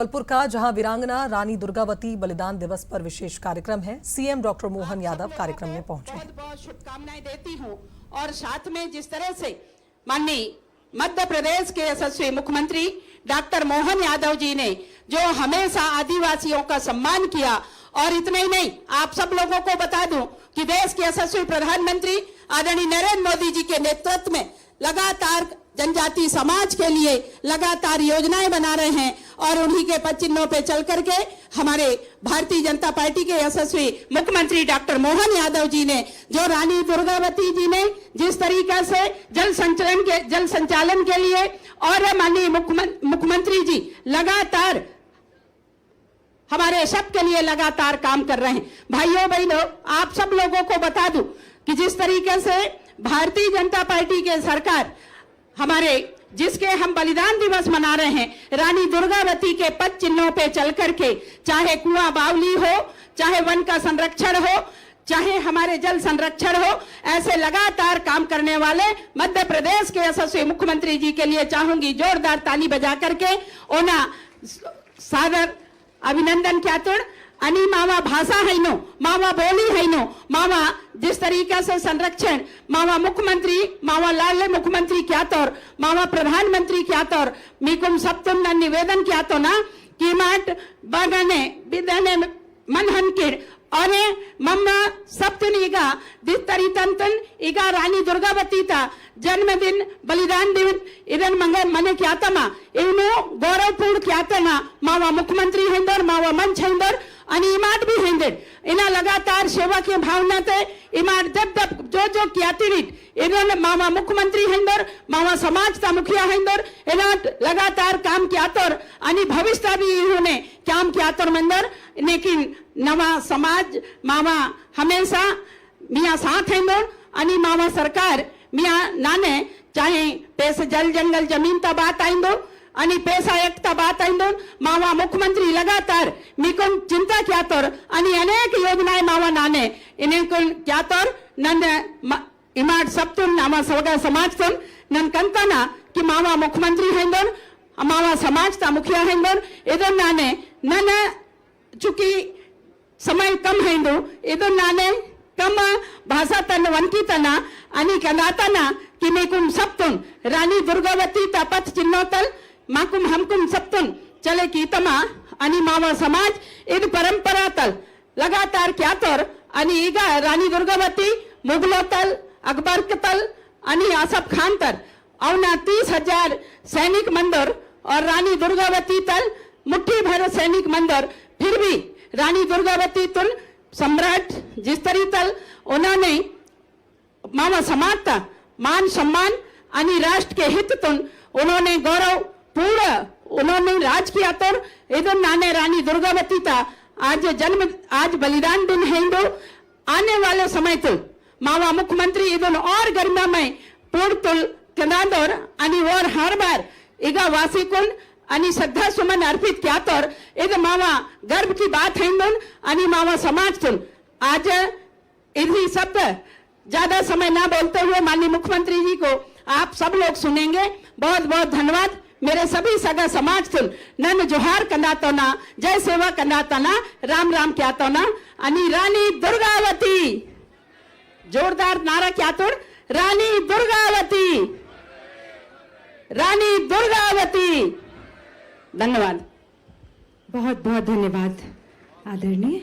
जबलपुर का जहां वीरांगना रानी दुर्गावती बलिदान दिवस पर विशेष कार्यक्रम है। सीएम डॉक्टर मोहन यादव कार्यक्रम में पहुंचे। बहुत बहुत शुभकामनाएं देती हूं। और साथ में जिस तरह से माननीय मध्य प्रदेश के यशस्वी मुख्यमंत्री डॉक्टर मोहन यादव जी ने जो हमेशा आदिवासियों का सम्मान किया, और इतना ही नहीं, आप सब लोगों को बता दूं कि देश के यशस्वी प्रधानमंत्री आदरणीय नरेंद्र मोदी जी के नेतृत्व में लगातार जनजाति समाज के लिए लगातार योजनाएं बना रहे हैं, और उन्हीं के पद चिन्हों पे चल करके हमारे भारतीय जनता पार्टी के यशस्वी मुख्यमंत्री डॉक्टर मोहन यादव जी ने जो रानी दुर्गावती जी ने जिस तरीके से जल संचालन के लिए और माननीय मुख्यमंत्री जी लगातार हमारे सबके लिए लगातार काम कर रहे हैं। भाइयों बहनों, आप सब लोगों को बता दूं कि जिस तरीके से भारतीय जनता पार्टी के सरकार हमारे जिसके हम बलिदान दिवस मना रहे हैं, रानी दुर्गावती के पद चिन्हों पे चल करके, चाहे कुआं बावली हो, चाहे वन का संरक्षण हो, चाहे हमारे जल संरक्षण हो, ऐसे लगातार काम करने वाले मध्य प्रदेश के यशस्वी मुख्यमंत्री जी के लिए चाहूंगी जोरदार ताली बजा करके ओना सादर अभिनंदन क्यातुड़। आणि मावा भाषा है नो, मावा बोली है नो, मावा जिस तरीके से संरक्षण मावा मुख्यमंत्री मावा लाल मुख्यमंत्री क्या तौर मावा प्रधानमंत्री क्या तौर मीकुम सप्तम निवेदन क्या तो ना कि माट बागाने बिदने मनहन किर और मम्मा सप्तन इगा जिस तरीतंतन इगा रानी दुर्गावती था जन्मदिन बलिदान दिन इधन मंगल मने क्या तमा इनो गौरवपूर्ण क्या तना मावा मुख्यमंत्री हेंदर मावा मंच हेंदर आणि इमाट भी हेंदर इना लगातार सेवा की भावना ते इमाट जब जो क्या तिरिट इधन मावा मुख्यमंत्री हेंदर मावा समाज का मुखिया हेंदर इना लगातार काम किया तोर आणि भविष्य भी इन्होंने काम किया तोर मंदर लेकिन नवा समाज मावा हमेशा मिया साथ हेंदर आणि मावा सरकार मिया नाने चाहे पैसे जल जंगल जमीन ता बात आइंदो आणि पैसा एकता बात आइंदो मावा मुख्यमंत्री लगातार मीकोन चिंता क्या तोर आणि अनेक योजनाएं मावा नाने इन्हें क्या तोर नन इमाट सप्तुन नामा सवगा समाज तुन नन कंतना कि मावा मुख्यमंत्री हेंदर मावा समाज ता मुखिया हेंदर इधर नाने नन चुकी समय कम हेंदो इधर नाने कम भाषा तन वनकी तना आणि कनातना कि मेकुम सप्तुन रानी दुर्गावती ता पथ चिन्होतल माकुम हमकुम सप्तुन चले की तमा आणि मावा समाज इद परंपरा तल लगातार क्या तोर आणि इगा रानी दुर्गावती मुगलोतल अकबरकतल आणि आसफ खान तर अवना 30,000 सैनिक मंदिर और रानी दुर्गावती तल मुट्ठी भर सैनिक मंदिर, फिर भी रानी दुर्गावती तुल सम्राट जिस तरी तल उन्होंने मावा समाज का मान सम्मान आणि राष्ट्र के हित तुन उन्होंने गौरव पूर्ण उन्होंने राज किया तो इधर नाने रानी दुर्गावती था आज बलिदान दिन है दो आने वाले समय तुल मावा मुख्यमंत्री इधर और गरिमा में पूर्ण तुल कनादोर आणि और हर बार इगा वासी कुल आणि श्रद्धा सुमन अर्पित क्या तौर इध मावा गर्व की बात है आणि मावा समाज तुल आज इन्हीं शब्द ज्यादा समय ना बोलते हुए माननीय मुख्यमंत्री जी को आप सब लोग सुनेंगे। बहुत बहुत धन्यवाद। मेरे सभी सगा समाज तुल नन जोहार कंदातो ना, जय सेवा कंदातो ना, राम राम क्या तो ना आणि रानी दुर्गावती जोरदार नारा क्या तो रानी दुर्गावती, रानी दुर्गावती। धन्यवाद। बहुत बहुत धन्यवाद आदरणीय।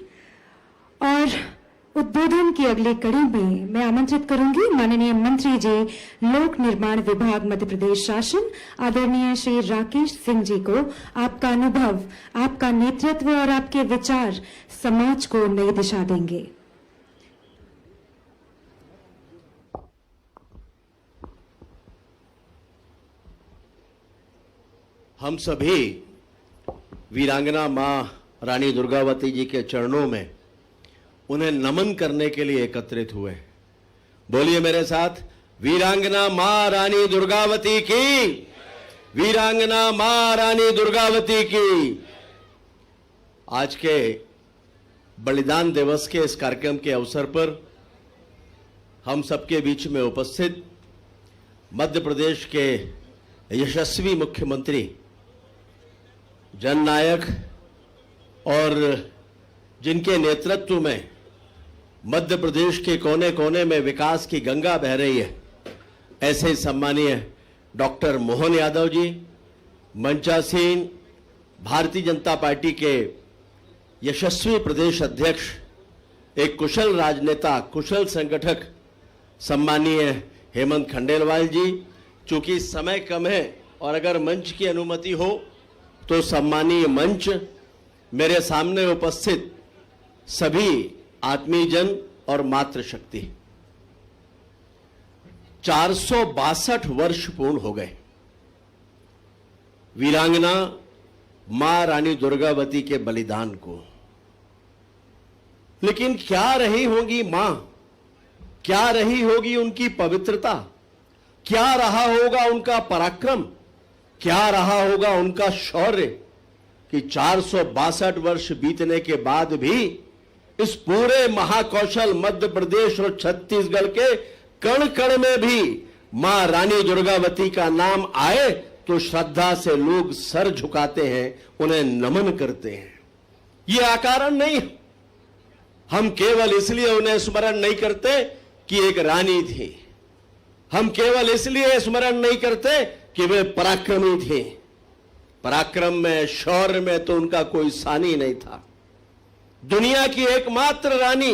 और उद्बोधन की अगली कड़ी में मैं आमंत्रित करूंगी माननीय मंत्री जी लोक निर्माण विभाग मध्य प्रदेश शासन आदरणीय श्री राकेश सिंह जी को। आपका अनुभव, आपका नेतृत्व और आपके विचार समाज को नई दिशा देंगे। हम सभी वीरांगना मां रानी दुर्गावती जी के चरणों में उन्हें नमन करने के लिए एकत्रित हुए। बोलिए मेरे साथ, वीरांगना मां रानी दुर्गावती की, वीरांगना मां रानी दुर्गावती की। आज के बलिदान दिवस के इस कार्यक्रम के अवसर पर हम सबके बीच में उपस्थित मध्य प्रदेश के यशस्वी मुख्यमंत्री जननायक और जिनके नेतृत्व में मध्य प्रदेश के कोने कोने में विकास की गंगा बह रही है, ऐसे सम्मानीय डॉक्टर मोहन यादव जी, मंचासीन भारतीय जनता पार्टी के यशस्वी प्रदेश अध्यक्ष, एक कुशल राजनेता, कुशल संगठक सम्मानीय हेमंत खंडेलवाल जी। चूंकि समय कम है और अगर मंच की अनुमति हो तो सम्मानीय मंच, मेरे सामने उपस्थित सभी आत्मीयजन और मातृशक्ति, 462 वर्ष पूर्ण हो गए वीरांगना मां रानी दुर्गावती के बलिदान को। लेकिन क्या रही होगी मां, क्या रही होगी उनकी पवित्रता, क्या रहा होगा उनका पराक्रम, क्या रहा होगा उनका शौर्य कि 462 वर्ष बीतने के बाद भी इस पूरे महाकौशल मध्य प्रदेश और छत्तीसगढ़ के कण कण में भी मां रानी दुर्गावती का नाम आए तो श्रद्धा से लोग सर झुकाते हैं, उन्हें नमन करते हैं। ये अकारण नहीं, हम केवल इसलिए उन्हें स्मरण नहीं करते कि एक रानी थी, हम केवल इसलिए स्मरण नहीं करते कि वे पराक्रमी थे। पराक्रम में, शौर्य में तो उनका कोई सानी नहीं था। दुनिया की एकमात्र रानी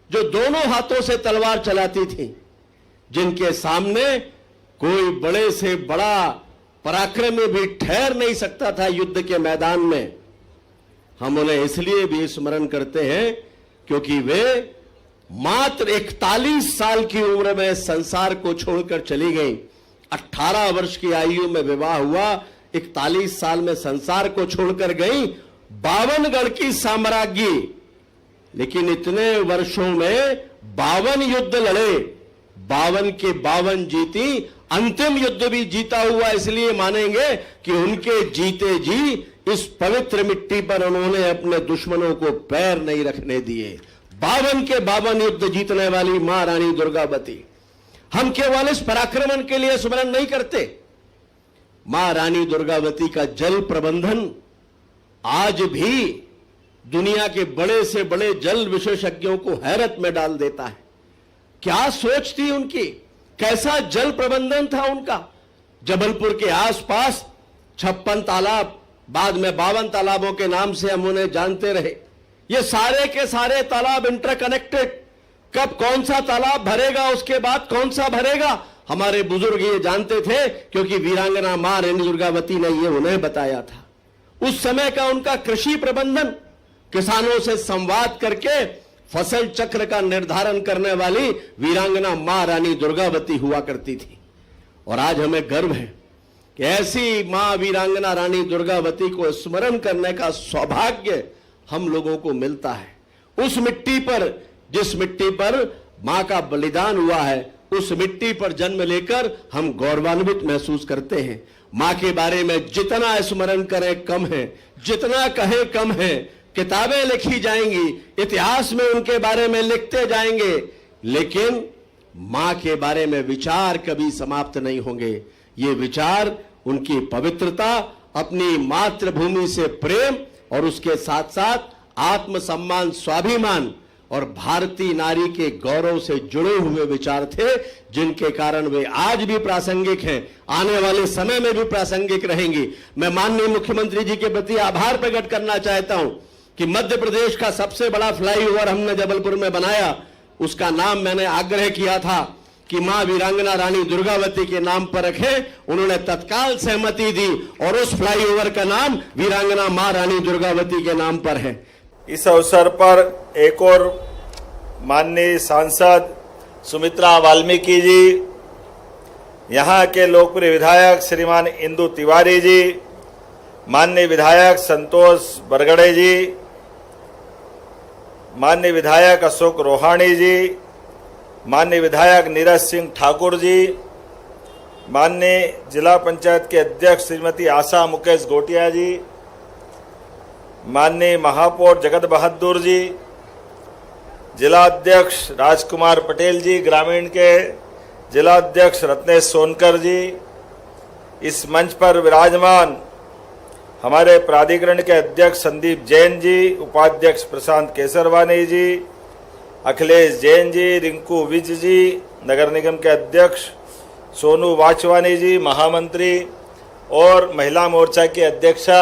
जो दोनों हाथों से तलवार चलाती थी, जिनके सामने कोई बड़े से बड़ा पराक्रमी भी ठहर नहीं सकता था युद्ध के मैदान में। हम उन्हें इसलिए भी स्मरण करते हैं क्योंकि वे मात्र 41 साल की उम्र में संसार को छोड़कर चली गई। 18 वर्ष की आयु में विवाह हुआ, 41 साल में संसार को छोड़कर गई। 52 गढ़ की साम्राज्ञी, लेकिन इतने वर्षों में 52 युद्ध लड़े, 52 के 52 जीती। अंतिम युद्ध भी जीता हुआ इसलिए मानेंगे कि उनके जीते जी इस पवित्र मिट्टी पर उन्होंने अपने दुश्मनों को पैर नहीं रखने दिए। 52 के 52 युद्ध जीतने वाली मां रानी दुर्गावती। हम केवल इस पराक्रमण के लिए स्मरण नहीं करते, मां रानी दुर्गावती का जल प्रबंधन आज भी दुनिया के बड़े से बड़े जल विशेषज्ञों को हैरत में डाल देता है। क्या सोच थी उनकी, कैसा जल प्रबंधन था उनका। जबलपुर के आसपास 56 तालाब, बाद में 52 तालाबों के नाम से हम उन्हें जानते रहे। ये सारे के सारे तालाब इंटरकनेक्टेड, कब कौन सा तालाब भरेगा, उसके बाद कौन सा भरेगा, हमारे बुजुर्ग ये जानते थे क्योंकि वीरांगना मां रानी दुर्गावती ने ये उन्हें बताया था। उस समय का उनका कृषि प्रबंधन, किसानों से संवाद करके फसल चक्र का निर्धारण करने वाली वीरांगना मां रानी दुर्गावती हुआ करती थी। और आज हमें गर्व है कि ऐसी मां वीरांगना रानी दुर्गावती को स्मरण करने का सौभाग्य हम लोगों को मिलता है। उस मिट्टी पर, जिस मिट्टी पर मां का बलिदान हुआ है, उस मिट्टी पर जन्म लेकर हम गौरवान्वित महसूस करते हैं। मां के बारे में जितना स्मरण करें कम है, जितना कहें कम है। किताबें लिखी जाएंगी, इतिहास में उनके बारे में लिखते जाएंगे, लेकिन मां के बारे में विचार कभी समाप्त नहीं होंगे। ये विचार उनकी पवित्रता, अपनी मातृभूमि से प्रेम और उसके साथ साथ आत्मसम्मान, स्वाभिमान और भारतीय नारी के गौरव से जुड़े हुए विचार थे, जिनके कारण वे आज भी प्रासंगिक हैं, आने वाले समय में भी प्रासंगिक रहेंगी। मैं माननीय मुख्यमंत्री जी के प्रति आभार प्रकट करना चाहता हूं कि मध्य प्रदेश का सबसे बड़ा फ्लाईओवर हमने जबलपुर में बनाया, उसका नाम मैंने आग्रह किया था कि मां वीरांगना रानी दुर्गावती के नाम पर रखें। उन्होंने तत्काल सहमति दी और उस फ्लाईओवर का नाम वीरांगना मां रानी दुर्गावती के नाम पर है। इस अवसर पर एक और माननीय सांसद सुमित्रा वाल्मीकि जी, यहाँ के लोकप्रिय विधायक श्रीमान इंदु तिवारी जी, माननीय विधायक संतोष बरगड़े जी, माननीय विधायक अशोक रोहाणी जी, माननीय विधायक नीरज सिंह ठाकुर जी, माननीय जिला पंचायत के अध्यक्ष श्रीमती आशा मुकेश गोटिया जी, माननीय महापौर जगत बहादुर जी, जिला अध्यक्ष राजकुमार पटेल जी, ग्रामीण के जिला अध्यक्ष रत्नेश सोनकर जी, इस मंच पर विराजमान हमारे प्राधिकरण के अध्यक्ष संदीप जैन जी, उपाध्यक्ष प्रशांत केसरवानी जी, अखिलेश जैन जी, रिंकू विज जी, नगर निगम के अध्यक्ष सोनू वाचवानी जी, महामंत्री और महिला मोर्चा की अध्यक्षा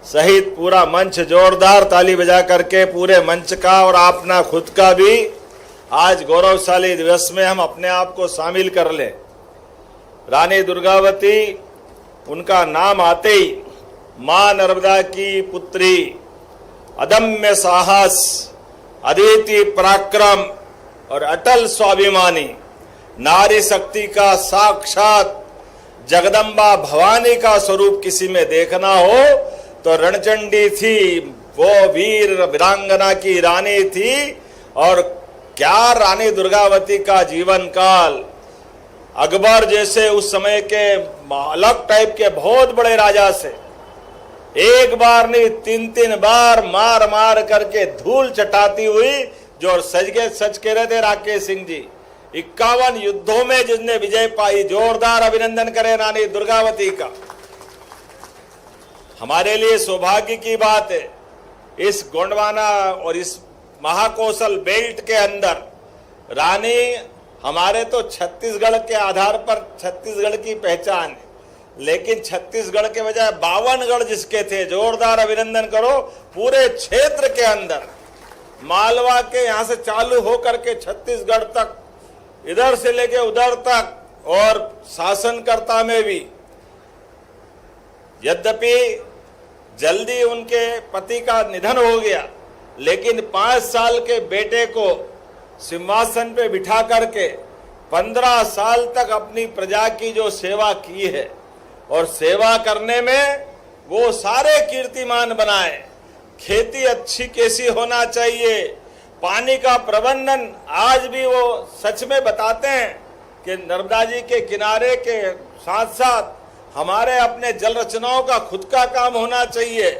सहित पूरा मंच जोरदार ताली बजा करके पूरे मंच का और अपना खुद का भी आज गौरवशाली दिवस में हम अपने आप को शामिल कर लें। रानी दुर्गावती, उनका नाम आते ही मां नर्मदा की पुत्री, अदम्य साहस, अद्वितीय पराक्रम और अटल स्वाभिमानी, नारी शक्ति का साक्षात जगदम्बा भवानी का स्वरूप किसी में देखना हो तो रणचंडी थी। वो वीर वीरांगना की रानी थी। और क्या रानी दुर्गावती का जीवन काल, अकबर जैसे उस समय के अलग टाइप के बहुत बड़े राजा से एक बार नहीं 3-3 बार मार मार करके धूल चटाती हुई, जो सच कह रहे थे राकेश सिंह जी, 51 युद्धों में जिसने विजय पाई। जोरदार अभिनंदन करें रानी दुर्गावती का। हमारे लिए सौभाग्य की बात है, इस गोंडवाना और इस महाकौशल बेल्ट के अंदर रानी हमारे तो छत्तीसगढ़ के आधार पर छत्तीसगढ़ की पहचान है, लेकिन छत्तीसगढ़ के बजाय 52 गढ़ जिसके थे, जोरदार अभिनंदन करो। पूरे क्षेत्र के अंदर मालवा के यहां से चालू होकर के छत्तीसगढ़ तक, इधर से लेके उधर तक, और शासनकर्ता में भी। यद्यपि जल्दी उनके पति का निधन हो गया, लेकिन 5 साल के बेटे को सिंहासन पे बिठा करके 15 साल तक अपनी प्रजा की जो सेवा की है, और सेवा करने में वो सारे कीर्तिमान बनाए। खेती अच्छी कैसी होना चाहिए, पानी का प्रबंधन आज भी वो सच में बताते हैं कि नर्मदा जी के किनारे के साथ साथ हमारे अपने जल रचनाओं का खुद का काम होना चाहिए,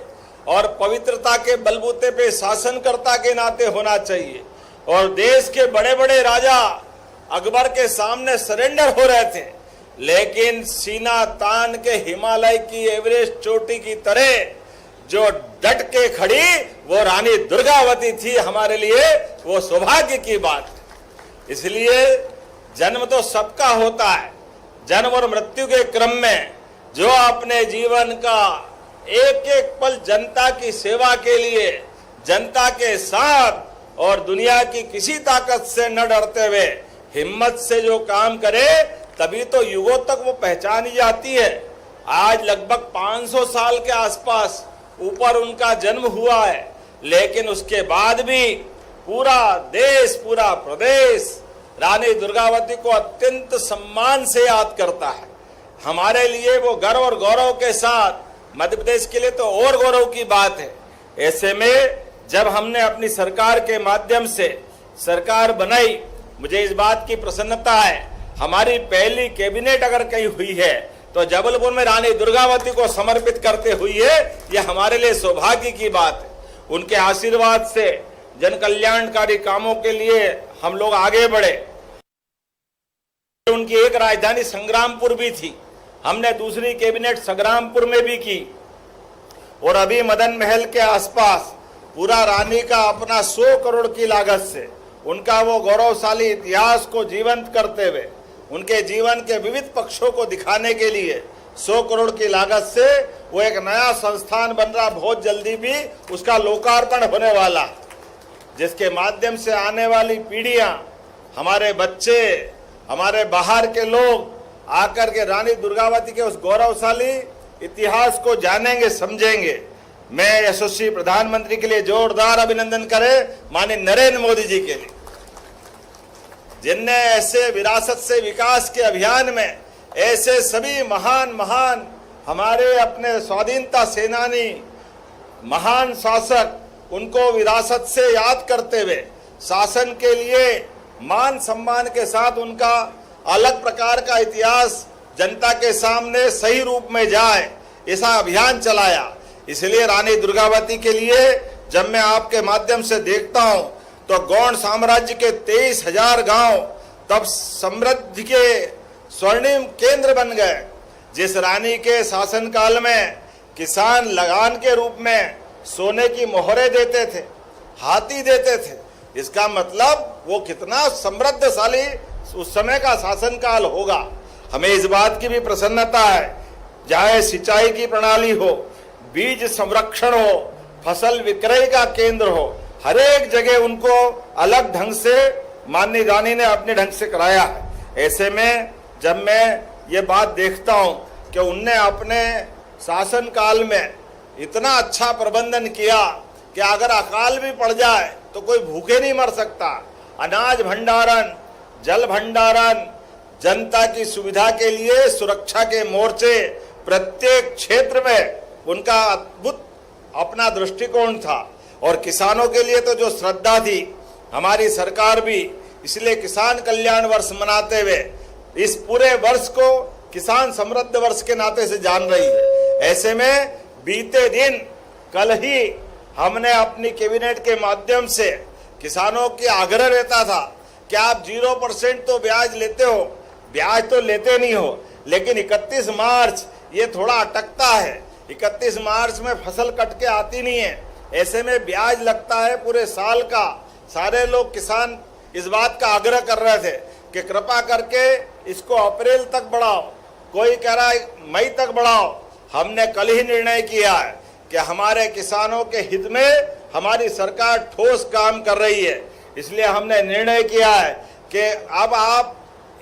और पवित्रता के बलबूते पे शासनकर्ता के नाते होना चाहिए। और देश के बड़े बड़े राजा अकबर के सामने सरेंडर हो रहे थे, लेकिन सीना तान के हिमालय की एवरेस्ट चोटी की तरह जो डट के खड़ी, वो रानी दुर्गावती थी। हमारे लिए वो सौभाग्य की बात। इसलिए जन्म तो सबका होता है, जन्म और मृत्यु के क्रम में जो अपने जीवन का एक एक पल जनता की सेवा के लिए, जनता के साथ और दुनिया की किसी ताकत से न डरते हुए हिम्मत से जो काम करे, तभी तो युगों तक वो पहचानी जाती है। आज लगभग 500 साल के आसपास ऊपर उनका जन्म हुआ है, लेकिन उसके बाद भी पूरा देश, पूरा प्रदेश रानी दुर्गावती को अत्यंत सम्मान से याद करता है। हमारे लिए वो गर्व और गौरव के साथ, मध्य प्रदेश के लिए तो और गौरव की बात है। ऐसे में जब हमने अपनी सरकार के माध्यम से सरकार बनाई, मुझे इस बात की प्रसन्नता है, हमारी पहली कैबिनेट अगर कहीं हुई है तो जबलपुर में रानी दुर्गावती को समर्पित करते हुई है। यह हमारे लिए सौभाग्य की बात है। उनके आशीर्वाद से जन कल्याणकारी कामों के लिए हम लोग आगे बढ़े। उनकी एक राजधानी संग्रामपुर भी थी, हमने दूसरी कैबिनेट संग्रामपुर में भी की, और अभी मदन महल के आसपास पूरा रानी का अपना 100 करोड़ की लागत से उनका वो गौरवशाली इतिहास को जीवंत करते हुए, उनके जीवन के विविध पक्षों को दिखाने के लिए 100 करोड़ की लागत से वो एक नया संस्थान बन रहा। बहुत जल्दी भी उसका लोकार्पण होने वाला, जिसके माध्यम से आने वाली पीढ़ियां, हमारे बच्चे, हमारे बाहर के लोग आकर के रानी दुर्गावती के उस गौरवशाली इतिहास को जानेंगे, समझेंगे। मैं यशस्वी प्रधानमंत्री के लिए जोरदार अभिनंदन करें माननीय नरेंद्र मोदी जी के लिए, जिनने ऐसे विरासत से विकास के अभियान में ऐसे सभी महान महान हमारे अपने स्वाधीनता सेनानी, महान शासक, उनको विरासत से याद करते हुए शासन के लिए मान सम्मान के साथ उनका अलग प्रकार का इतिहास जनता के सामने सही रूप में जाए, ऐसा अभियान चलाया। इसलिए रानी दुर्गावती के लिए जब मैं आपके माध्यम से देखता हूं तो गौड़ साम्राज्य के 23,000 गांव तब समृद्धि के स्वर्णिम केंद्र बन गए। जिस रानी के शासनकाल में किसान लगान के रूप में सोने की मोहरें देते थे, हाथी देते थे। इसका मतलब वो कितना समृद्धशाली उस समय का शासनकाल होगा। हमें इस बात की भी प्रसन्नता है, चाहे सिंचाई की प्रणाली हो, बीज संरक्षण हो, फसल विक्रय का केंद्र हो, हर एक जगह उनको अलग ढंग से माननीय रानी ने अपने ढंग से कराया है। ऐसे में जब मैं ये बात देखता हूं कि उनने अपने शासन काल में इतना अच्छा प्रबंधन किया कि अगर अकाल भी पड़ जाए तो कोई भूखे नहीं मर सकता। अनाज भंडारण, जल भंडारण, जनता की सुविधा के लिए सुरक्षा के मोर्चे, प्रत्येक क्षेत्र में उनका अद्भुत अपना दृष्टिकोण था। और किसानों के लिए तो जो श्रद्धा थी, हमारी सरकार भी इसलिए किसान कल्याण वर्ष मनाते हुए इस पूरे वर्ष को किसान समृद्ध वर्ष के नाते से जान रही है। ऐसे में बीते दिन कल ही हमने अपनी कैबिनेट के माध्यम से किसानों की आग्रह रहता था कि आप 0% तो ब्याज लेते हो, ब्याज तो लेते नहीं हो, लेकिन 31 मार्च ये थोड़ा अटकता है। 31 मार्च में फसल कट के आती नहीं है, ऐसे में ब्याज लगता है पूरे साल का। सारे लोग किसान इस बात का आग्रह कर रहे थे कि कृपा करके इसको अप्रैल तक बढ़ाओ, कोई कह रहा है मई तक बढ़ाओ। हमने कल ही निर्णय किया है कि हमारे किसानों के हित में हमारी सरकार ठोस काम कर रही है। इसलिए हमने निर्णय किया है कि अब आप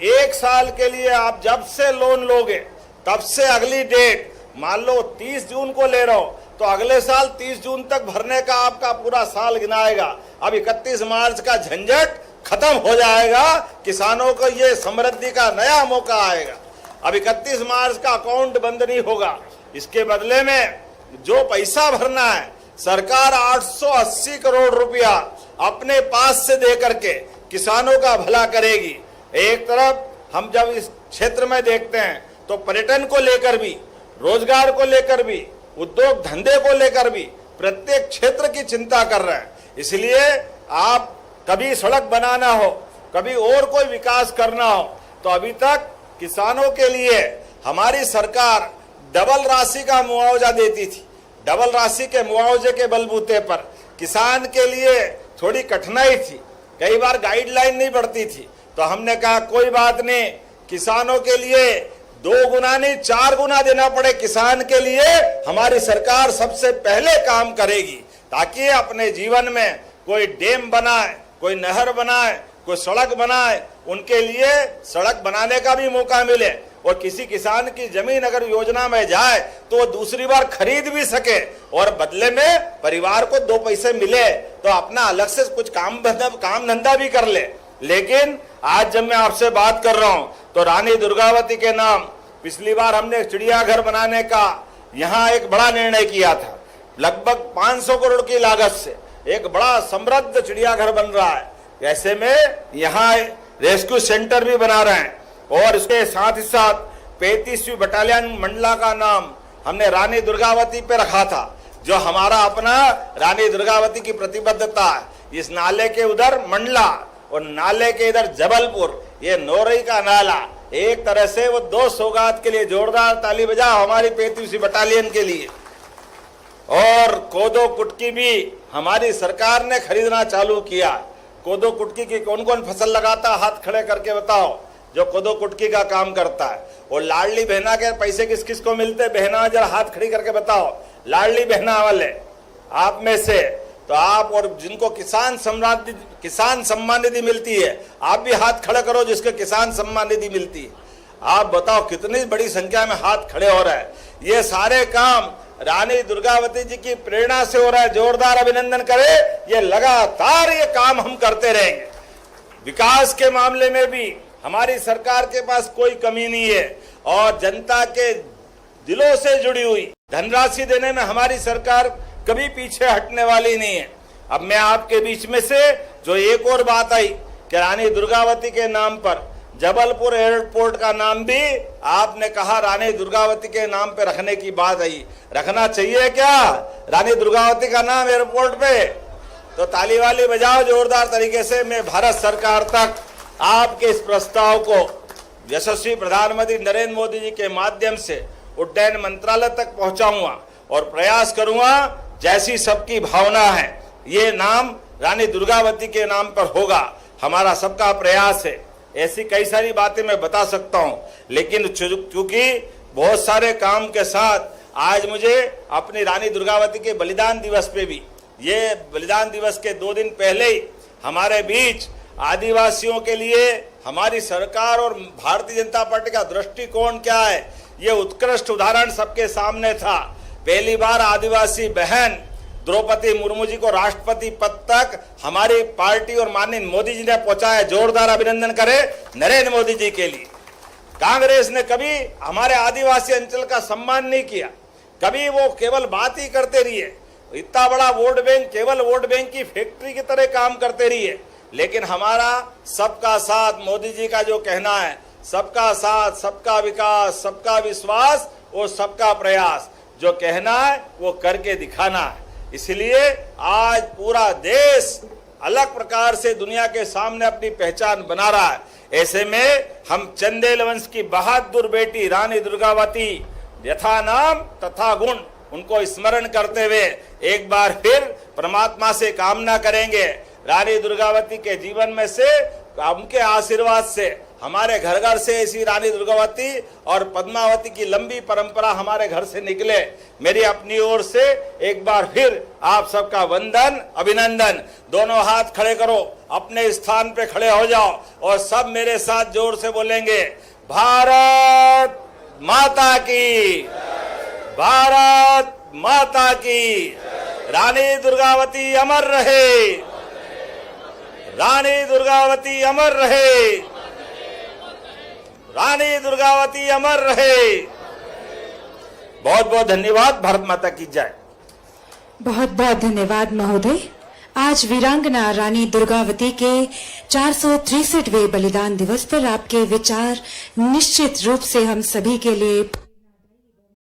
1 साल के लिए आप जब से लोन लोगे तब से अगली डेट, मान लो 30 जून को ले रहे हो तो अगले साल 30 जून तक भरने का आपका पूरा साल गिनाएगा। अब 31 मार्च का झंझट खत्म हो जाएगा, किसानों को ये समृद्धि का नया मौका आएगा। अब 31 मार्च का अकाउंट बंद नहीं होगा। इसके बदले में जो पैसा भरना है, सरकार 880 करोड़ रुपया अपने पास से दे करके किसानों का भला करेगी। एक तरफ हम जब इस क्षेत्र में देखते हैं तो पर्यटन को लेकर भी, रोजगार को लेकर भी, उद्योग धंधे को लेकर भी प्रत्येक क्षेत्र की चिंता कर रहे हैं। इसलिए आप कभी सड़क बनाना हो, कभी और कोई विकास करना हो, तो अभी तक किसानों के लिए हमारी सरकार डबल राशि का मुआवजा देती थी। डबल राशि के मुआवजे के बलबूते पर किसान के लिए थोड़ी कठिनाई थी, कई बार गाइडलाइन नहीं बढ़ती थी, तो हमने कहा कोई बात नहीं, किसानों के लिए 2 गुना नहीं 4 गुना देना पड़े किसान के लिए हमारी सरकार सबसे पहले काम करेगी, ताकि अपने जीवन में कोई डैम बनाए, कोई नहर बनाए, कोई सड़क बनाए, उनके लिए सड़क बनाने का भी मौका मिले। और किसी किसान की जमीन अगर योजना में जाए तो वो दूसरी बार खरीद भी सके और बदले में परिवार को 2 पैसे मिले तो अपना अलग से कुछ काम धंधा भी कर ले। लेकिन आज जब मैं आपसे बात कर रहा हूं तो रानी दुर्गावती के नाम पिछली बार हमने चिड़ियाघर बनाने का यहाँ एक बड़ा निर्णय किया था। लगभग 500 करोड़ की लागत से एक बड़ा समृद्ध चिड़ियाघर बन रहा है। ऐसे में यहाँ रेस्क्यू सेंटर भी बना रहे हैं और इसके साथ ही साथ 35वीं बटालियन मंडला का नाम हमने रानी दुर्गावती पे रखा था, जो हमारा अपना रानी दुर्गावती की प्रतिबद्धता है। इस नाले के उधर मंडला और नाले के इधर जबलपुर, ये नौरई का नाला, एक तरह से वो 2 सौगात के लिए जोरदार ताली बजाओ हमारी 35वीं बटालियन के लिए। और कोदो कुटकी भी हमारी सरकार ने खरीदना चालू किया। कोदो कुटकी की कौन कौन फसल लगाता, हाथ खड़े करके बताओ जो कोदो कुटकी का काम करता है। और लाडली बहना के पैसे किस किस को मिलते, बहना जरा हाथ खड़ी करके बताओ, लाडली बहना वाले आप में से तो आप, और जिनको किसान सम्मान निधि मिलती है आप भी हाथ खड़े करो जिसके किसान सम्मान निधि मिलती है। आप बताओ कितनी बड़ी संख्या में हाथ खड़े हो रहा है। ये सारे काम रानी दुर्गावती जी की प्रेरणा से हो रहा है। जोरदार अभिनंदन करें। ये लगातार ये काम हम करते रहेंगे। विकास के मामले में भी हमारी सरकार के पास कोई कमी नहीं है और जनता के दिलों से जुड़ी हुई धनराशि देने में हमारी सरकार कभी पीछे हटने वाली नहीं है। अब मैं आपके बीच में से जो एक और बात आई कि रानी दुर्गावती के नाम पर जबलपुर एयरपोर्ट का नाम भी आपने कहा रानी दुर्गावती के नाम पे रखने की बात आई। रखना चाहिए क्या रानी दुर्गावती का नाम एयरपोर्ट पे? तो ताली वाली बजाओ जोरदार तरीके से। मैं भारत सरकार तक आपके इस प्रस्ताव को यशस्वी प्रधानमंत्री नरेंद्र मोदी जी के माध्यम से उड्डयन मंत्रालय तक पहुंचाऊंगा और प्रयास करूंगा जैसी सबकी भावना है ये नाम रानी दुर्गावती के नाम पर होगा, हमारा सबका प्रयास है। ऐसी कई सारी बातें मैं बता सकता हूं, लेकिन चूंकि बहुत सारे काम के साथ आज मुझे अपनी रानी दुर्गावती के बलिदान दिवस पे भी, ये बलिदान दिवस के 2 दिन पहले ही हमारे बीच आदिवासियों के लिए हमारी सरकार और भारतीय जनता पार्टी का दृष्टिकोण क्या है, ये उत्कृष्ट उदाहरण सबके सामने था। पहली बार आदिवासी बहन द्रौपदी मुर्मू जी को राष्ट्रपति पद तक हमारी पार्टी और माननीय मोदी जी ने पहुंचाया। जोरदार अभिनंदन करें नरेंद्र मोदी जी के लिए। कांग्रेस ने कभी हमारे आदिवासी अंचल का सम्मान नहीं किया, कभी वो केवल बात ही करते रहिए। इतना बड़ा वोट बैंक केवल वोट बैंक की फैक्ट्री की तरह काम करते रहिए, लेकिन हमारा सबका साथ, मोदी जी का जो कहना है, सबका साथ, सबका विकास, सबका विश्वास और सबका प्रयास, जो कहना है वो करके दिखाना है। इसलिए आज पूरा देश अलग प्रकार से दुनिया के सामने अपनी पहचान बना रहा है। ऐसे में हम चंदेल वंश की बहादुर बेटी रानी दुर्गावती यथा नाम तथा गुण, उनको स्मरण करते हुए एक बार फिर परमात्मा से कामना करेंगे रानी दुर्गावती के जीवन में से, उनके आशीर्वाद से, हमारे घर घर से ऐसी रानी दुर्गावती और पद्मावती की लंबी परंपरा हमारे घर से निकले। मेरी अपनी ओर से एक बार फिर आप सबका वंदन, अभिनंदन। दोनों हाथ खड़े करो, अपने स्थान पे खड़े हो जाओ और सब मेरे साथ जोर से बोलेंगे, भारत माता की, भारत माता की, रानी दुर्गावती अमर रहे, रानी दुर्गावती अमर रहे, रानी दुर्गावती अमर रहे। बहुत बहुत धन्यवाद। भारत माता की जय। बहुत बहुत धन्यवाद महोदय। आज वीरांगना रानी दुर्गावती के 463वें बलिदान दिवस पर आपके विचार निश्चित रूप से हम सभी के लिए